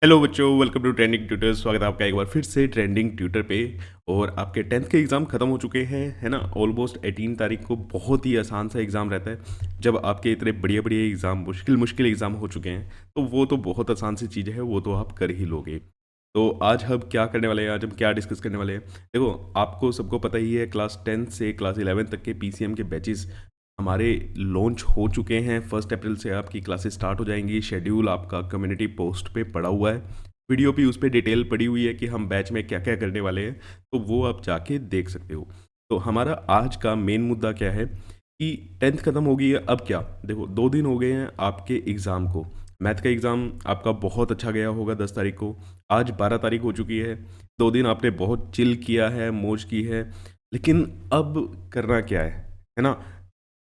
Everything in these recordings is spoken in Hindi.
हेलो बच्चों, वेलकम टू ट्रेंडिंग ट्यूटर। स्वागत है आपका एक बार फिर से ट्रेंडिंग ट्यूटर पे। और आपके 10th के एग्ज़ाम ख़त्म हो चुके हैं, है ना। ऑलमोस्ट 18 तारीख को बहुत ही आसान सा एग्ज़ाम रहता है। जब आपके इतने बढ़िया बढ़िया एग्ज़ाम, मुश्किल मुश्किल एग्ज़ाम हो चुके हैं, तो वो तो बहुत आसान सी चीज़ है, वो तो आप कर ही लोगे। तो आज हम क्या करने वाले हैं, आज हम क्या डिस्कस करने वाले हैं। देखो, आपको सबको पता ही है, क्लास 10 से क्लास 11 तक के पीसीएम के बैचेस हमारे लॉन्च हो चुके हैं। 1 अप्रैल से आपकी क्लासेस स्टार्ट हो जाएंगी। शेड्यूल आपका कम्युनिटी पोस्ट पे पड़ा हुआ है, वीडियो भी उस पर डिटेल पड़ी हुई है कि हम बैच में क्या क्या करने वाले हैं, तो वो आप जाके देख सकते हो। तो हमारा आज का मेन मुद्दा क्या है कि 10th खत्म हो गई है, अब क्या। देखो, 2 दिन हो गए हैं आपके एग्ज़ाम को। मैथ का एग्ज़ाम आपका बहुत अच्छा गया होगा 10 तारीख को। आज 12 तारीख हो चुकी है। 2 दिन आपने बहुत चिल किया है, मौज की है। लेकिन अब करना क्या है ना।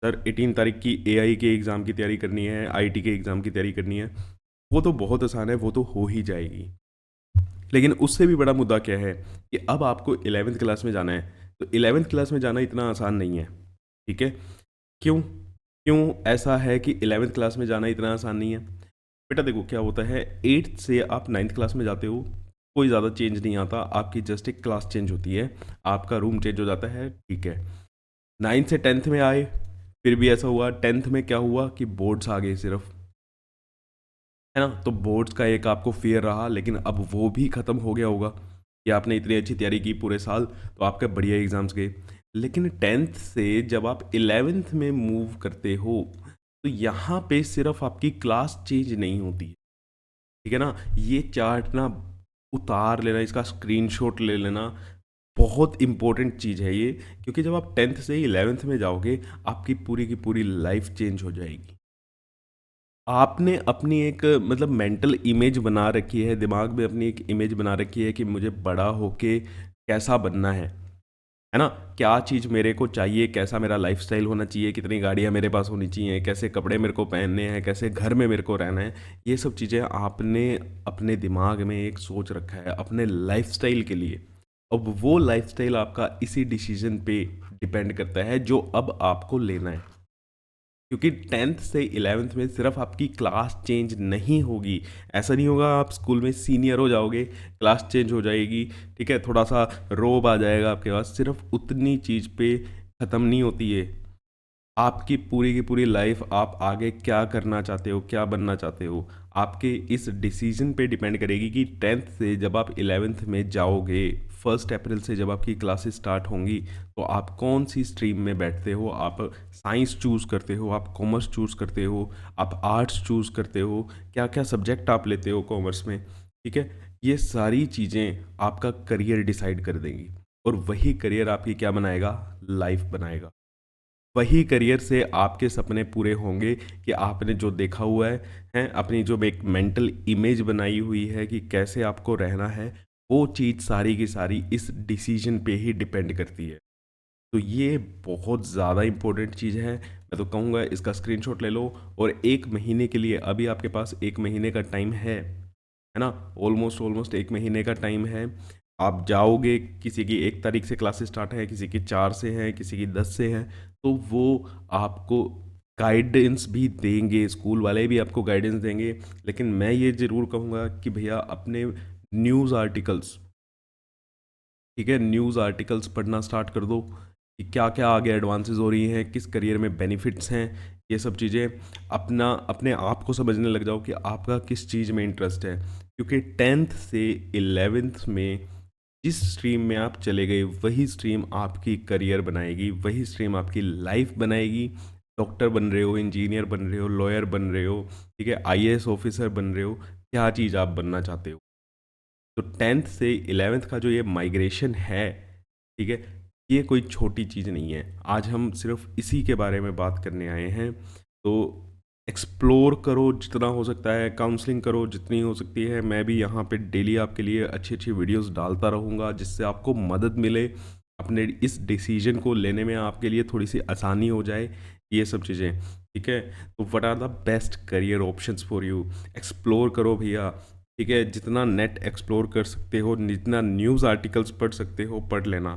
सर, 18 तारीख की एआई के एग्ज़ाम की तैयारी करनी है, आईटी के एग्ज़ाम की तैयारी करनी है। वो तो बहुत आसान है, वो तो हो ही जाएगी। लेकिन उससे भी बड़ा मुद्दा क्या है कि अब आपको 11th क्लास में जाना है। तो 11th क्लास में जाना इतना आसान नहीं है, ठीक है। क्यों? क्यों ऐसा है कि 11th क्लास में जाना इतना आसान नहीं है? बेटा देखो, क्या होता है, 8th से आप 9th क्लास में जाते हो, कोई ज़्यादा चेंज नहीं आता, आपकी जस्ट एक क्लास चेंज होती है, आपका रूम चेंज हो जाता है, ठीक है। 9th से 10th में आए, फिर भी ऐसा हुआ। 10th में क्या हुआ कि बोर्ड्स आ गए सिर्फ, है ना। तो बोर्ड्स का एक आपको फियर रहा, लेकिन अब वो भी ख़त्म हो गया होगा कि आपने इतनी अच्छी तैयारी की पूरे साल, तो आपके बढ़िया एग्जाम्स गए। लेकिन 10th से जब आप 11th में मूव करते हो, तो यहाँ पे सिर्फ आपकी क्लास चेंज नहीं होती है, ठीक है ना। ये चार्ट ना उतार लेना, इसका स्क्रीनशॉट ले लेना, बहुत इंपॉर्टेंट चीज़ है ये। क्योंकि जब आप 10th से 11th में जाओगे, आपकी पूरी की पूरी लाइफ चेंज हो जाएगी। आपने अपनी एक मतलब मेंटल इमेज बना रखी है, दिमाग में अपनी एक इमेज बना रखी है कि मुझे बड़ा होके कैसा बनना है ना। क्या चीज़ मेरे को चाहिए, कैसा मेरा लाइफस्टाइल होना चाहिए, कितनी गाड़ियाँ मेरे पास होनी चाहिए, कैसे कपड़े मेरे को पहनने हैं, कैसे घर में मेरे को रहना है। ये सब चीज़ें आपने अपने दिमाग में एक सोच रखा है अपने लाइफस्टाइल के लिए। अब वो लाइफस्टाइल आपका इसी डिसीजन पे डिपेंड करता है जो अब आपको लेना है। क्योंकि 10th से 11th में सिर्फ आपकी क्लास चेंज नहीं होगी। ऐसा नहीं होगा आप स्कूल में सीनियर हो जाओगे, क्लास चेंज हो जाएगी, ठीक है, थोड़ा सा रोब आ जाएगा आपके पास, सिर्फ उतनी चीज़ पे ख़त्म नहीं होती है। आपकी पूरी की पूरी लाइफ, आप आगे क्या करना चाहते हो, क्या बनना चाहते हो, आपके इस डिसीजन पे डिपेंड करेगी कि 10th से जब आप 11th में जाओगे, 1 अप्रैल से जब आपकी क्लासेस स्टार्ट होंगी, तो आप कौन सी स्ट्रीम में बैठते हो। आप साइंस चूज़ करते हो, आप कॉमर्स चूज़ करते हो, आप आर्ट्स चूज़ करते हो, क्या क्या सब्जेक्ट आप लेते हो कॉमर्स में, ठीक है। ये सारी चीज़ें आपका करियर डिसाइड कर देंगी। और वही करियर आपकी क्या बनाएगा, लाइफ बनाएगा। वही करियर से आपके सपने पूरे होंगे कि आपने जो देखा हुआ है अपनी जो एक मेंटल इमेज बनाई हुई है कि कैसे आपको रहना है, वो चीज़ सारी की सारी इस डिसीजन पे ही डिपेंड करती है। तो ये बहुत ज़्यादा इम्पोर्टेंट चीज़ है। मैं तो कहूँगा इसका स्क्रीनशॉट ले लो। और 1 महीने के लिए अभी आपके पास 1 महीने का टाइम है ना। ऑलमोस्ट ऑलमोस्ट 1 महीने का टाइम है। आप जाओगे, किसी की 1 तारीख से क्लासेस स्टार्ट है, किसी की 4 से है, किसी की 10 से है। तो वो आपको गाइडेंस भी देंगे, स्कूल वाले भी आपको गाइडेंस देंगे। लेकिन मैं ये ज़रूर कहूँगा कि भैया अपने न्यूज़ आर्टिकल्स, ठीक है, न्यूज़ आर्टिकल्स पढ़ना स्टार्ट कर दो कि क्या क्या आगे एडवांसेस हो रही हैं, किस करियर में बेनिफिट्स हैं। ये सब चीज़ें अपना अपने आप को समझने लग जाओ कि आपका किस चीज़ में इंटरेस्ट है। क्योंकि 10th से 11th में जिस स्ट्रीम में आप चले गए, वही स्ट्रीम आपकी करियर बनाएगी, वही स्ट्रीम आपकी लाइफ बनाएगी। डॉक्टर बन रहे हो, इंजीनियर बन रहे हो, लॉयर बन रहे हो, ठीक है, आईएएस ऑफिसर बन रहे हो, क्या चीज़ आप बनना चाहते हो। तो 10th से 11th का जो ये माइग्रेशन है, ठीक है, ये कोई छोटी चीज़ नहीं है। आज हम सिर्फ इसी के बारे में बात करने आए हैं। तो एक्सप्लोर करो जितना हो सकता है, काउंसलिंग करो जितनी हो सकती है। मैं भी यहाँ पे डेली आपके लिए अच्छी अच्छी वीडियोस डालता रहूँगा, जिससे आपको मदद मिले अपने इस डिसीजन को लेने में, आपके लिए थोड़ी सी आसानी हो जाए, ये सब चीज़ें, ठीक है। तो what are the best career options for you. Explore करो भैया, ठीक है। जितना नेट एक्सप्लोर कर सकते हो, जितना न्यूज़ आर्टिकल्स पढ़ सकते हो, पढ़ लेना।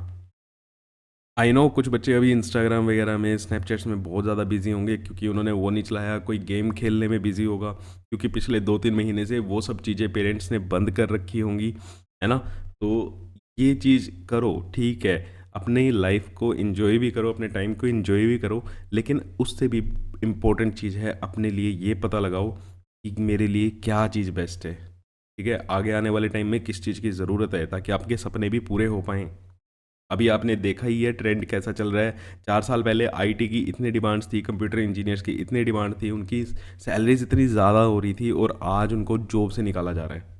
आई नो कुछ बच्चे अभी इंस्टाग्राम वगैरह में, स्नैपचैट्स में बहुत ज़्यादा बिजी होंगे क्योंकि उन्होंने वो नहीं चलाया, कोई गेम खेलने में बिजी होगा क्योंकि पिछले 2-3 महीने से वो सब चीज़ें पेरेंट्स ने बंद कर रखी होंगी, है ना? तो ये चीज़ करो, ठीक है, अपनी लाइफ को एंजॉय भी करो, अपने टाइम को एंजॉय भी करो, लेकिन उससे भी इम्पोर्टेंट चीज़ है अपने लिए ये पता लगाओ कि मेरे लिए क्या चीज़ बेस्ट है, ठीक है? आगे आने वाले टाइम में किस चीज़ की ज़रूरत है ताकि आपके सपने भी पूरे हो पाएँ। अभी आपने देखा ही है ट्रेंड कैसा चल रहा है। 4 साल पहले आईटी की इतनी डिमांड्स थी, कंप्यूटर इंजीनियर्स की इतनी डिमांड थी, उनकी सैलरीज इतनी ज़्यादा हो रही थी और आज उनको जॉब से निकाला जा रहा है।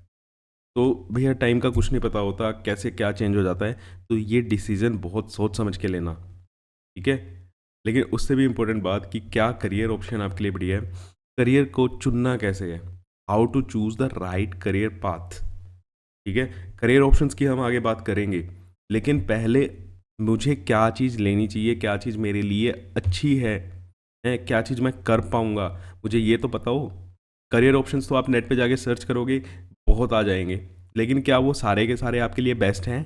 तो भैया टाइम का कुछ नहीं पता होता, कैसे क्या चेंज हो जाता है। तो ये डिसीज़न बहुत सोच समझ के लेना, ठीक है? लेकिन उससे भी इम्पोर्टेंट बात कि क्या करियर ऑप्शन आपके लिए बढ़िया है, करियर को चुनना कैसे है, how to choose the right career path, ठीक है? करियर ऑप्शंस की हम आगे बात करेंगे, लेकिन पहले मुझे क्या चीज़ लेनी चाहिए, क्या चीज़ मेरे लिए अच्छी है, क्या चीज़ मैं कर पाऊँगा, मुझे ये तो पता हो। करियर ऑप्शंस तो आप नेट पे जाके सर्च करोगे, बहुत आ जाएंगे, लेकिन क्या वो सारे के सारे आपके लिए बेस्ट हैं?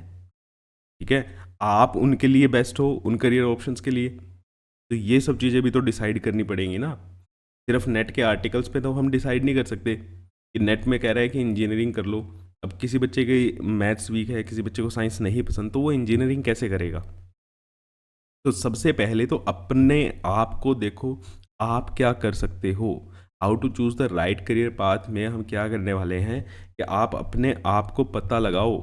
ठीक है, आप उनके लिए बेस्ट हो उन करियर ऑप्शंस के लिए? तो ये सब चीज़ें भी तो डिसाइड करनी पड़ेंगी ना। सिर्फ नेट के आर्टिकल्स पे तो हम डिसाइड नहीं कर सकते कि नेट में कह रहा है कि इंजीनियरिंग कर लो। अब किसी बच्चे की मैथ्स वीक है, किसी बच्चे को साइंस नहीं पसंद, तो वो इंजीनियरिंग कैसे करेगा? तो सबसे पहले तो अपने आप को देखो, आप क्या कर सकते हो। How to choose the right career path में हम क्या करने वाले हैं कि आप अपने आप को पता लगाओ।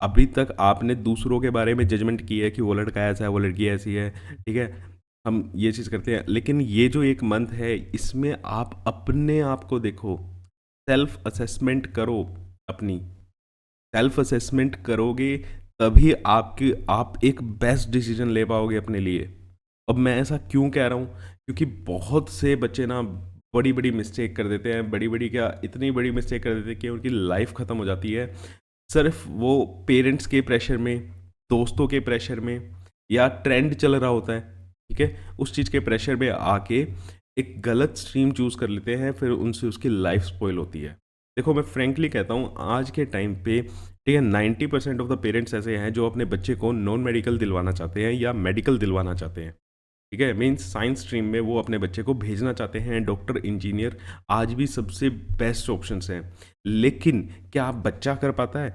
अभी तक आपने दूसरों के बारे में जजमेंट की है कि वो लड़का ऐसा है, वो लड़की ऐसी है, ठीक है? हम ये चीज़ करते हैं, लेकिन ये जो एक मंथ है इसमें आप अपने आप को देखो, सेल्फ असेसमेंट करो अपनी। सेल्फ असेसमेंट करोगे तभी आपकी आप एक बेस्ट डिसीजन ले पाओगे अपने लिए। अब मैं ऐसा क्यों कह रहा हूँ, क्योंकि बहुत से बच्चे ना बड़ी बड़ी मिस्टेक कर देते हैं, बड़ी बड़ी क्या, इतनी बड़ी मिस्टेक कर देते हैं कि उनकी लाइफ ख़त्म हो जाती है सिर्फ वो पेरेंट्स के प्रेशर में, दोस्तों के प्रेशर में, या ट्रेंड चल रहा होता है, ठीक है, उस चीज़ के प्रेशर में आके एक गलत स्ट्रीम चूज़ कर लेते हैं, फिर उनसे उसकी लाइफ स्पॉइल होती है। देखो मैं फ्रेंकली कहता हूँ आज के टाइम पे, ठीक है, 90% ऑफ द पेरेंट्स ऐसे हैं जो अपने बच्चे को नॉन मेडिकल दिलवाना चाहते हैं या मेडिकल दिलवाना चाहते हैं, ठीक है, मीन्स साइंस स्ट्रीम में वो अपने बच्चे को भेजना चाहते हैं। डॉक्टर, इंजीनियर आज भी सबसे बेस्ट ऑप्शंस हैं, लेकिन क्या बच्चा कर पाता है?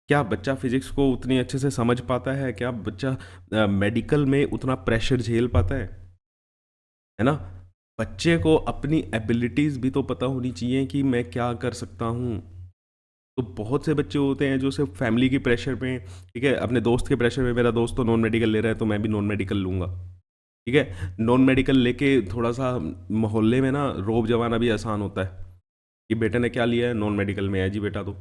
क्या बच्चा फिजिक्स को उतनी अच्छे से समझ पाता है? क्या बच्चा मेडिकल में उतना प्रेशर झेल पाता है ना? बच्चे को अपनी एबिलिटीज़ भी तो पता होनी चाहिए कि मैं क्या कर सकता हूँ। तो बहुत से बच्चे होते हैं जो सिर्फ फैमिली की प्रेशर में, ठीक है, अपने दोस्त के प्रेशर में, मेरा दोस्त तो नॉन मेडिकल ले रहा है तो मैं भी नॉन मेडिकल लूँगा, ठीक है, नॉन मेडिकल लेके थोड़ा सा मोहल्ले में ना रोब जमाना भी आसान होता है कि बेटे ने क्या लिया है, नॉन मेडिकल में है जी बेटा, तो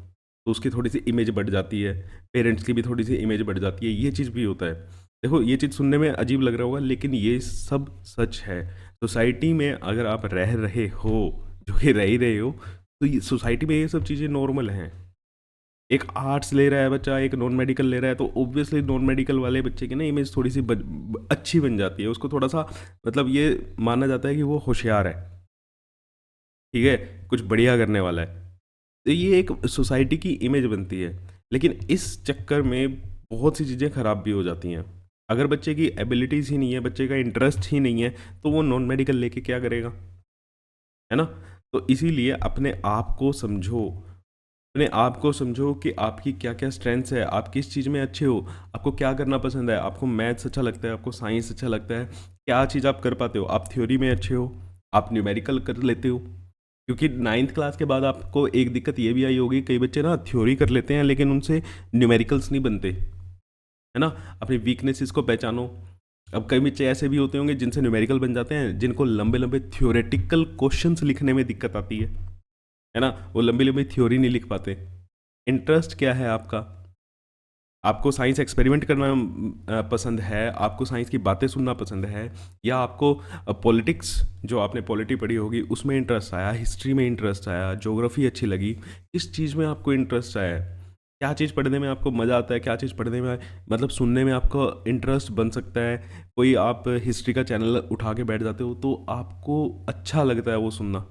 उसकी थोड़ी सी इमेज बढ़ जाती है, पेरेंट्स की भी थोड़ी सी इमेज बढ़ जाती है, ये चीज़ भी होता है। देखो ये चीज़ सुनने में अजीब लग रहा होगा लेकिन ये सब सच है। सोसाइटी में अगर आप रह रहे हो, जो कि रह ही रहे हो, तो ये सोसाइटी में ये सब चीज़ें नॉर्मल हैं। एक आर्ट्स ले रहा है बच्चा, एक नॉन मेडिकल ले रहा है, तो ऑब्वियसली नॉन मेडिकल वाले बच्चे की ना इमेज थोड़ी सी अच्छी बन जाती है, उसको थोड़ा सा मतलब ये माना जाता है कि वो होशियार है, ठीक है, कुछ बढ़िया करने वाला है। तो ये एक सोसाइटी की इमेज बनती है, लेकिन इस चक्कर में बहुत सी चीज़ें ख़राब भी हो जाती हैं। अगर बच्चे की एबिलिटीज़ ही नहीं है, बच्चे का इंटरेस्ट ही नहीं है, तो वो नॉन मेडिकल लेके क्या करेगा, है ना? तो इसीलिए अपने आप को समझो, अपने आप को समझो कि आपकी क्या क्या स्ट्रेंथ्स है, आप किस चीज़ में अच्छे हो, आपको क्या करना पसंद है, आपको मैथ्स अच्छा लगता है, आपको साइंस अच्छा लगता है, क्या चीज़ आप कर पाते हो, आप थ्योरी में अच्छे हो, आप न्यूमेरिकल कर लेते हो। क्योंकि 9th क्लास के बाद आपको एक दिक्कत ये भी आई होगी, कई बच्चे ना थ्योरी कर लेते हैं लेकिन उनसे न्यूमेरिकल्स नहीं बनते, है ना? अपनी वीकनेसेस को पहचानो। अब कई बच्चे ऐसे भी होते होंगे जिनसे न्यूमेरिकल बन जाते हैं, जिनको लंबे लंबे थ्योरेटिकल क्वेश्चंस लिखने में दिक्कत आती है ना? वो लंबी लंबी थ्योरी नहीं लिख पाते। इंटरेस्ट क्या है आपका? आपको साइंस एक्सपेरिमेंट करना पसंद है, आपको साइंस की बातें सुनना पसंद है, या आपको पॉलिटिक्स, जो आपने पॉलिटी पढ़ी होगी उसमें इंटरेस्ट आया, हिस्ट्री में इंटरेस्ट आया, ज्योग्राफी अच्छी लगी, किस चीज़ में आपको इंटरेस्ट आया है? क्या चीज़ पढ़ने में आपको मज़ा आता है, क्या चीज़ पढ़ने में मतलब सुनने में आपका इंटरेस्ट बन सकता है? कोई आप हिस्ट्री का चैनल उठा के बैठ जाते हो तो आपको अच्छा लगता है वो सुनना,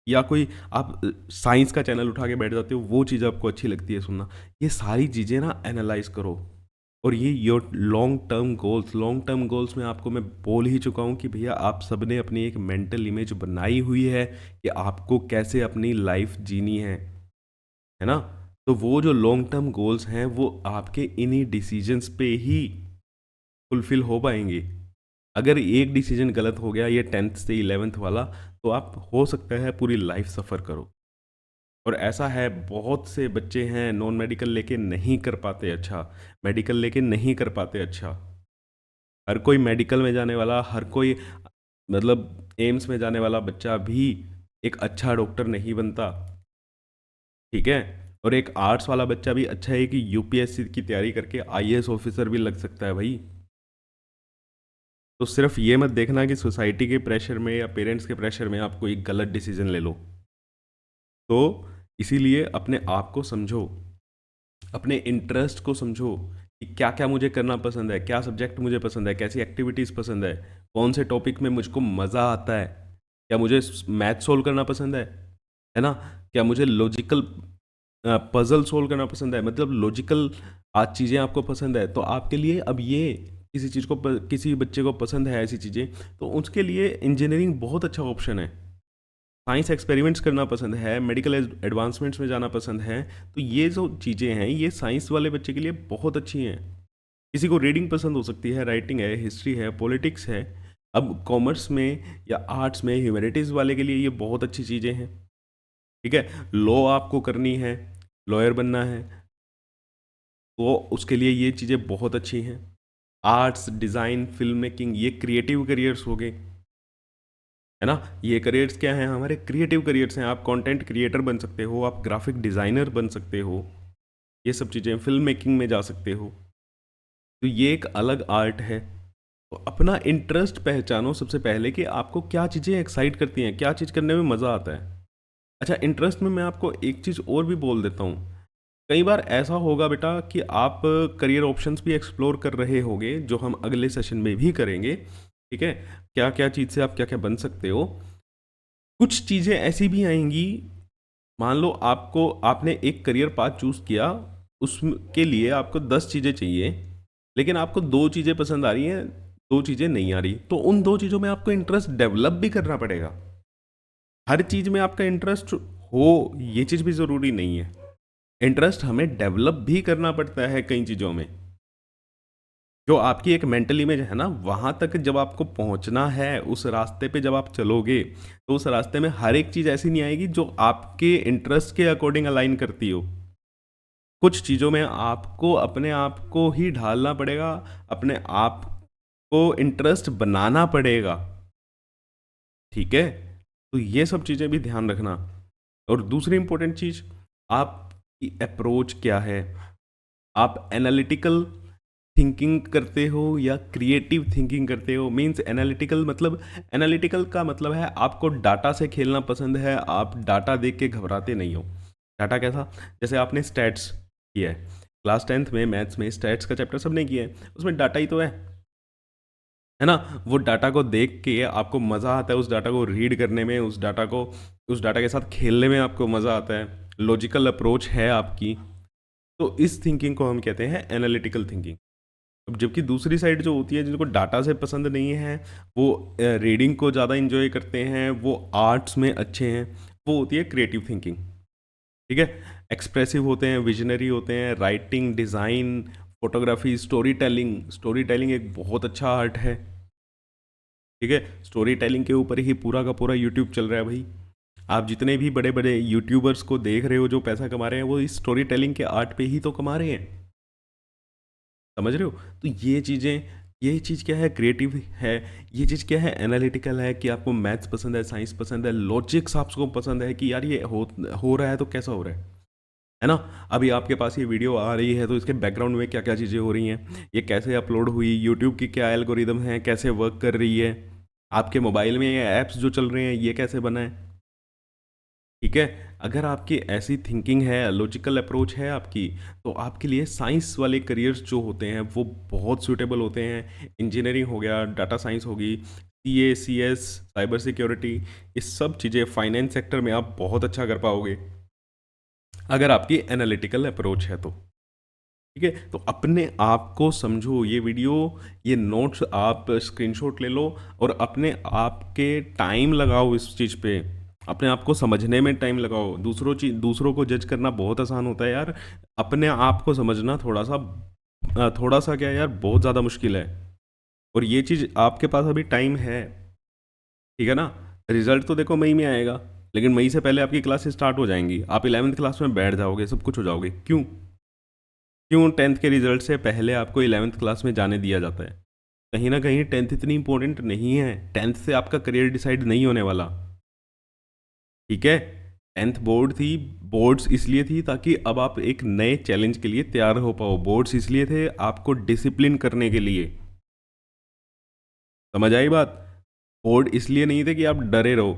या कोई आप साइंस का चैनल उठा के बैठ जाते हो, वो चीज़ आपको अच्छी लगती है सुनना। ये सारी चीज़ें ना एनालाइज करो, और ये योर लॉन्ग टर्म गोल्स में आपको मैं बोल ही चुका हूँ कि भैया आप सबने अपनी एक मेंटल इमेज बनाई हुई है कि आपको कैसे अपनी लाइफ जीनी है ना? तो वो जो लॉन्ग टर्म गोल्स हैं वो आपके इन्हीं डिसीजंस पे ही फुलफिल हो पाएंगे। अगर एक डिसीजन गलत हो गया ये 10th से 11th वाला, तो आप हो सकता है पूरी लाइफ सफ़र करो। और ऐसा है, बहुत से बच्चे हैं नॉन मेडिकल लेके नहीं कर पाते अच्छा, मेडिकल लेके नहीं कर पाते अच्छा। हर कोई मेडिकल में जाने वाला, हर कोई मतलब एम्स में जाने वाला बच्चा भी एक अच्छा डॉक्टर नहीं बनता, ठीक है? और एक आर्ट्स वाला बच्चा भी अच्छा है कि यूपीएससी की तैयारी करके आईएएस ऑफिसर भी लग सकता है भाई। तो सिर्फ ये मत देखना कि सोसाइटी के प्रेशर में या पेरेंट्स के प्रेशर में आप कोई गलत डिसीजन ले लो। तो इसीलिए अपने आप को समझो, अपने इंटरेस्ट को समझो कि क्या क्या मुझे करना पसंद है, क्या सब्जेक्ट मुझे पसंद है, कैसी एक्टिविटीज़ पसंद है, कौन से टॉपिक में मुझको मज़ा आता है, क्या मुझे मैथ सोल्व करना पसंद है ना? क्या मुझे लॉजिकल पजल सोल्व करना पसंद है, मतलब लॉजिकल आज चीज़ें आपको पसंद है, तो आपके लिए अब ये किसी चीज़ को किसी बच्चे को पसंद है ऐसी चीज़ें, तो उसके लिए इंजीनियरिंग बहुत अच्छा ऑप्शन है। साइंस एक्सपेरिमेंट्स करना पसंद है, मेडिकल एडवांसमेंट्स में जाना पसंद है, तो ये जो चीज़ें हैं ये साइंस वाले बच्चे के लिए बहुत अच्छी हैं। किसी को रीडिंग पसंद हो सकती है, राइटिंग है, हिस्ट्री है, पॉलिटिक्स है। अब कॉमर्स में या आर्ट्स में ह्यूमैनिटीज़ वाले के लिए ये बहुत अच्छी चीज़ें हैं, ठीक है? लॉ आपको करनी है, लॉयर बनना है, तो उसके लिए ये चीज़ें बहुत अच्छी हैं। आर्ट्स, डिज़ाइन, फिल्म मेकिंग, ये क्रिएटिव करियर्स हो गए, है ना? ये करियर्स क्या हैं? हमारे क्रिएटिव करियर्स हैं। आप कंटेंट क्रिएटर बन सकते हो, आप ग्राफिक डिज़ाइनर बन सकते हो, ये सब चीज़ें, फिल्म मेकिंग में जा सकते हो। तो ये एक अलग आर्ट है। तो अपना इंटरेस्ट पहचानो सबसे पहले कि आपको क्या चीज़ें एक्साइट करती हैं, क्या चीज़ करने में मज़ा आता है। अच्छा, इंटरेस्ट में मैं आपको एक चीज़ और भी बोल देता हूँ। कई बार ऐसा होगा बेटा कि आप करियर ऑप्शंस भी एक्सप्लोर कर रहे होगे, जो हम अगले सेशन में भी करेंगे, ठीक है? क्या क्या चीज़ से आप क्या क्या बन सकते हो। कुछ चीज़ें ऐसी भी आएंगी, मान लो आपको आपने एक करियर पाथ चूज़ किया, उसके लिए आपको 10 चीज़ें चाहिए, लेकिन आपको 2 चीज़ें पसंद आ रही हैं, 2 चीज़ें नहीं आ रही, तो उन 2 चीज़ों में आपको इंटरेस्ट डेवलप भी करना पड़ेगा। हर चीज़ में आपका इंटरेस्ट हो ये चीज़ भी ज़रूरी नहीं है। इंटरेस्ट हमें डेवलप भी करना पड़ता है कई चीज़ों में। जो आपकी एक मेंटल इमेज है ना, वहाँ तक जब आपको पहुँचना है, उस रास्ते पे जब आप चलोगे, तो उस रास्ते में हर एक चीज़ ऐसी नहीं आएगी जो आपके इंटरेस्ट के अकॉर्डिंग अलाइन करती हो। कुछ चीज़ों में आपको अपने आप को ही ढालना पड़ेगा, अपने आप को इंटरेस्ट बनाना पड़ेगा, ठीक है? तो ये सब चीज़ें भी ध्यान रखना। और दूसरी इंपॉर्टेंट चीज़, आपकी अप्रोच क्या है? आप एनालिटिकल थिंकिंग करते हो या क्रिएटिव थिंकिंग करते हो? मीन्स एनालिटिकल मतलब, एनालिटिकल का मतलब है आपको डाटा से खेलना पसंद है, आप डाटा देख के घबराते नहीं हो। डाटा कैसा? जैसे आपने स्टैट्स किया है, क्लास 10th में मैथ्स में स्टैट्स का चैप्टर सबने किया है, उसमें डाटा ही तो है ना? वो डाटा को देख के आपको मज़ा आता है, उस डाटा को रीड करने में, उस डाटा के साथ खेलने में आपको मज़ा आता है, लॉजिकल अप्रोच है आपकी। तो इस थिंकिंग को हम कहते हैं एनालिटिकल थिंकिंग। अब जबकि दूसरी साइड जो होती है, जिनको डाटा से पसंद नहीं है, वो रीडिंग को ज़्यादा इंजॉय करते हैं, वो आर्ट्स में अच्छे हैं, वो होती है क्रिएटिव थिंकिंग, ठीक है? एक्सप्रेसिव होते हैं, विजनरी होते हैं, writing, design, photography, story telling एक बहुत अच्छा आर्ट है, ठीक है? स्टोरी टेलिंग के ऊपर ही पूरा का पूरा यूट्यूब चल रहा है भाई। आप जितने भी बड़े बड़े यूट्यूबर्स को देख रहे हो जो पैसा कमा रहे हैं, वो इस स्टोरी टेलिंग के आर्ट पे ही तो कमा रहे हैं, समझ रहे हो? तो ये चीज़ें, ये चीज़ क्या है? क्रिएटिव है। ये चीज़ क्या है? एनालिटिकल है, कि आपको मैथ्स पसंद है, साइंस पसंद है, लॉजिक्स आपको पसंद है कि यार ये हो रहा है तो कैसा हो रहा है ना? अभी आपके पास ये वीडियो आ रही है तो इसके बैकग्राउंड में क्या क्या चीज़ें हो रही हैं, ये कैसे अपलोड हुई, यूट्यूब की क्या एल्गोरिदम है, कैसे वर्क कर रही है, आपके मोबाइल में ये ऐप्स जो चल रहे हैं ये कैसे बना है, ठीक है? अगर आपकी ऐसी थिंकिंग है, लॉजिकल अप्रोच है आपकी, तो आपके लिए साइंस वाले करियर्स जो होते हैं वो बहुत सूटेबल होते हैं। इंजीनियरिंग हो गया, डाटा साइंस होगी, सीए, सीएस, साइबर सिक्योरिटी, ये सब चीज़ें, फाइनेंस सेक्टर में आप बहुत अच्छा कर पाओगे अगर आपकी एनालिटिकल अप्रोच है तो। ठीक है? तो अपने आप को समझो, ये वीडियो, ये नोट्स आप स्क्रीनशॉट ले लो और अपने आप के टाइम लगाओ इस चीज़ पे। अपने आप को समझने में टाइम लगाओ। दूसरों को जज करना बहुत आसान होता है यार, अपने आप को समझना थोड़ा सा क्या यार, बहुत ज़्यादा मुश्किल है। और ये चीज़ आपके पास अभी टाइम है, ठीक है ना? रिजल्ट तो देखो मई में आएगा, लेकिन मई से पहले आपकी क्लासेस स्टार्ट हो जाएंगी, आप 11वीं क्लास में बैठ जाओगे, सब कुछ हो जाओगे। क्यों? क्यों 10th के रिजल्ट से पहले आपको 11वीं क्लास में जाने दिया जाता है? कहीं ना कहीं 10th इतनी इंपॉर्टेंट नहीं है, 10th से आपका करियर डिसाइड नहीं होने वाला, ठीक है? 10th बोर्ड्स इसलिए थी ताकि अब आप एक नए चैलेंज के लिए तैयार हो पाओ। बोर्ड्स इसलिए थे आपको डिसिप्लिन करने के लिए। समझ आई बात? बोर्ड इसलिए नहीं थे कि आप डरे रहो,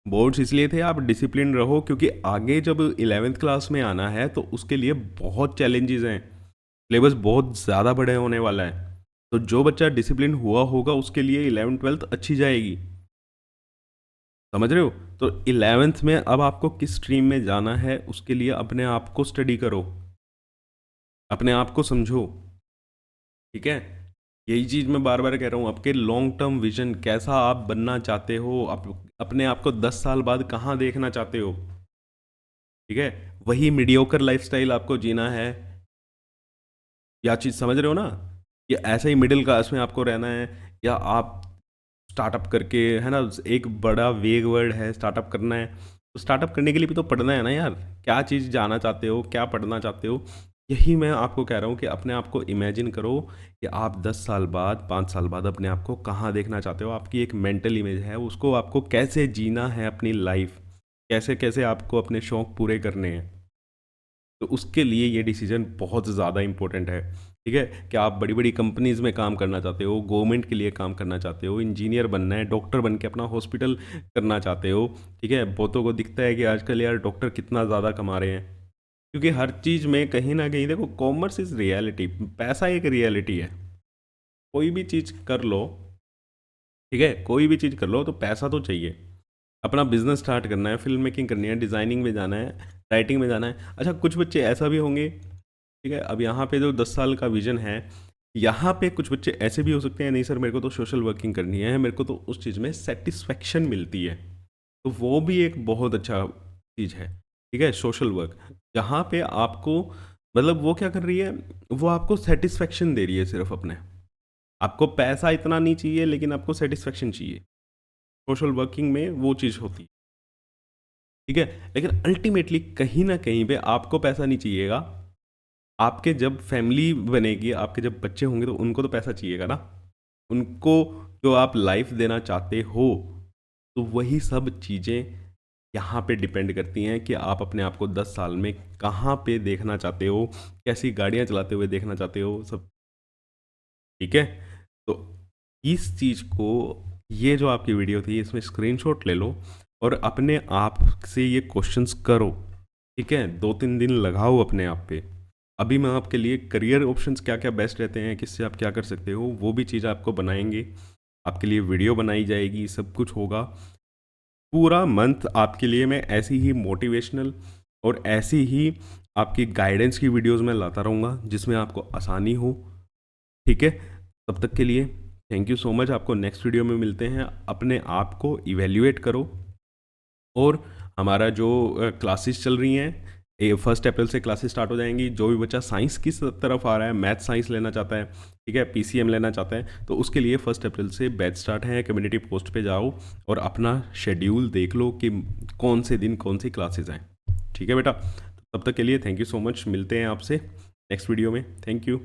बोर्ड्स इसलिए थे आप डिसिप्लिन रहो, क्योंकि आगे जब 11वीं क्लास में आना है तो उसके लिए बहुत चैलेंजेस हैं, सिलेबस बहुत ज़्यादा बड़े होने वाला है। तो जो बच्चा डिसिप्लिन हुआ होगा उसके लिए 11th 12th अच्छी जाएगी। समझ रहे हो? तो 11th में अब आपको किस स्ट्रीम में जाना है उसके लिए अपने आप को स्टडी करो, अपने आप को समझो, ठीक है? यही चीज़ मैं बार बार कह रहा हूँ, आपके लॉन्ग टर्म विजन कैसा आप बनना चाहते हो, आप अपने आप को 10 साल बाद कहाँ देखना चाहते हो, ठीक है? वही मीडियोकर लाइफस्टाइल आपको जीना है, या चीज़ समझ रहे हो ना? कि ऐसे ही मिडिल क्लास में आपको रहना है, या आप स्टार्टअप करके, है ना, एक बड़ा वेग वर्ड है स्टार्टअप करना है, तो स्टार्टअप करने के लिए भी तो पढ़ना है ना यार। क्या चीज़ जाना चाहते हो, क्या पढ़ना चाहते हो? यही मैं आपको कह रहा हूँ कि अपने आप को इमेजिन करो कि आप 10 साल बाद, 5 साल बाद अपने आप को कहाँ देखना चाहते हो। आपकी एक मेंटल इमेज है, उसको आपको कैसे जीना है अपनी लाइफ, कैसे कैसे आपको अपने शौक पूरे करने हैं। तो उसके लिए ये डिसीजन बहुत ज़्यादा इंपॉर्टेंट है, ठीक है? कि आप बड़ी बड़ी कंपनीज़ में काम करना चाहते हो, गवर्नमेंट के लिए काम करना चाहते हो, इंजीनियर बनना है, डॉक्टर बन के अपना हॉस्पिटल करना चाहते हो, ठीक है? बहुतों को दिखता है कि आजकल यार डॉक्टर कितना ज़्यादा कमा रहे हैं, क्योंकि हर चीज़ में कहीं ना कहीं देखो, कॉमर्स इज़ रियलिटी, पैसा एक रियलिटी है। कोई भी चीज़ कर लो, ठीक है, कोई भी चीज़ कर लो तो पैसा तो चाहिए। अपना बिजनेस स्टार्ट करना है, फिल्म मेकिंग करनी है, डिज़ाइनिंग में जाना है, राइटिंग में जाना है। अच्छा, कुछ बच्चे ऐसा भी होंगे, ठीक है, अब यहाँ पे जो 10 साल का विजन है, यहाँ पे कुछ बच्चे ऐसे भी हो सकते हैं, नहीं सर मेरे को तो सोशल वर्किंग करनी है, मेरे को तो उस चीज़ में सेटिस्फेक्शन मिलती है, तो वो भी एक बहुत अच्छा चीज़ है, ठीक है? सोशल वर्क, जहाँ पे आपको, मतलब वो क्या कर रही है, वो आपको सेटिस्फेक्शन दे रही है सिर्फ अपने, आपको पैसा इतना नहीं चाहिए, लेकिन आपको सेटिस्फेक्शन चाहिए। सोशल वर्किंग में वो चीज़ होती है, ठीक है? लेकिन अल्टीमेटली कहीं ना कहीं पे आपको पैसा नहीं चाहिएगा। आपके जब फैमिली बनेगी, आपके जब बच्चे होंगे, तो उनको तो पैसा चाहिएगा ना, उनको जो आप लाइफ देना चाहते हो। तो वही सब चीज़ें यहाँ पे डिपेंड करती हैं कि आप अपने आप को 10 साल में कहाँ पे देखना चाहते हो, कैसी गाड़ियाँ चलाते हुए देखना चाहते हो, सब, ठीक है? तो इस चीज़ को, ये जो आपकी वीडियो थी, इसमें स्क्रीनशॉट ले लो और अपने आप से ये क्वेश्चंस करो, ठीक है? 2-3 दिन लगाओ अपने आप पे। अभी मैं आपके लिए करियर ऑप्शंस क्या क्या बेस्ट रहते हैं, किससे आप क्या कर सकते हो, वो भी चीज़ आपको बनाएंगे, आपके लिए वीडियो बनाई जाएगी, सब कुछ होगा। पूरा मंथ आपके लिए मैं ऐसी ही मोटिवेशनल और ऐसी ही आपकी गाइडेंस की वीडियोस में लाता रहूँगा, जिसमें आपको आसानी हो, ठीक है? तब तक के लिए थैंक यू सो मच। आपको नेक्स्ट वीडियो में मिलते हैं। अपने आप को इवेल्युएट करो, और हमारा जो क्लासेस चल रही हैं, 1 अप्रैल से क्लासेस स्टार्ट हो जाएंगी। जो भी बच्चा साइंस की तरफ आ रहा है, मैथ साइंस लेना चाहता है, ठीक है, पीसीएम लेना चाहता है, तो उसके लिए 1 अप्रैल से बैच स्टार्ट है। कम्युनिटी पोस्ट पे जाओ और अपना शेड्यूल देख लो कि कौन से दिन कौन सी क्लासेस हैं, ठीक है बेटा? तब तक के लिए थैंक यू सो मच। मिलते हैं आपसे नेक्स्ट वीडियो में। Thank you.